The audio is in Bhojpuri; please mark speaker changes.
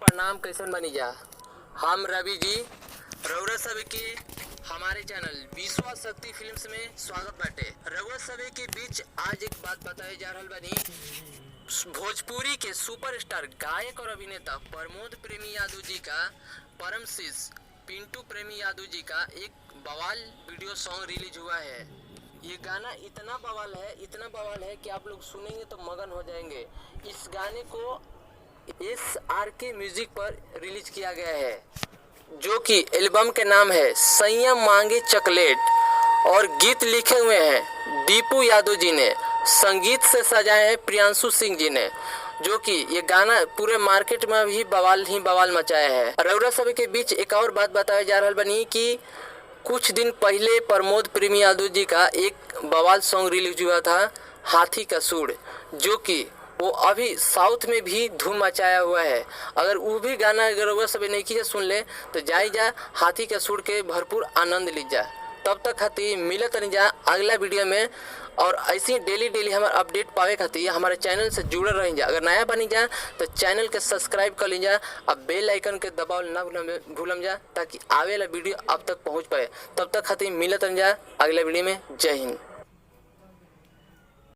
Speaker 1: प्रणाम, कैसन बनी जा। हम रवि जी रउरा सभी के हमारे चैनल विश्वा शक्ति फिल्म्स में स्वागत बाटे। रउरा सभी के बीच आज एक बात बताए जा रहल बानी। भोजपुरी के सुपरस्टार गायक और अभिनेता प्रमोद प्रेमी यादव जी का परम शिष्य पिंटू प्रेमी यादव जी का एक बवाल वीडियो सॉन्ग रिलीज हुआ है। ये गाना इतना बवाल है कि आप लोग सुनेंगे तो मगन हो जाएंगे। इस गाने को SRK म्यूजिक पर रिलीज किया गया है, जो कि एल्बम के नाम है सैया मांगे चॉकलेट और गीत लिखे हुए हैं दीपू यादव जी ने, संगीत से सजाए हैं प्रियांशु सिंह जी ने, जो कि ये गाना पूरे मार्केट में भी बवाल मचाया है। रउरा सभी के बीच एक और बात बताया जा रहा बनी कि कुछ दिन पहले प्रमोद प्रेमी यादव जी का एक बवाल सॉन्ग रिलीज हुआ था, हाथी का सूंड, जो कि वो अभी साउथ में भी धूम मचाया हुआ है। अगर वो भी गाना अगर वह सब नहीं कीजिए सुन ले तो जा हाथी का सूंड के भरपूर आनंद लीजा। तब तक खातिर मिलत नहीं जा अगला वीडियो में, और ऐसी डेली हमारे अपडेट पावे खातिर हमारे चैनल से जुड़े रह जा। अगर नया बनी जा तो चैनल के सब्सक्राइब कर लीजा, अब बेल आइकन के दबाव ना भूलम जा, ताकि आवे वाला वीडियो अब तक पहुँच पाए। तब तक खातिर मिलत नहीं जा अगला वीडियो में। जय हिंद।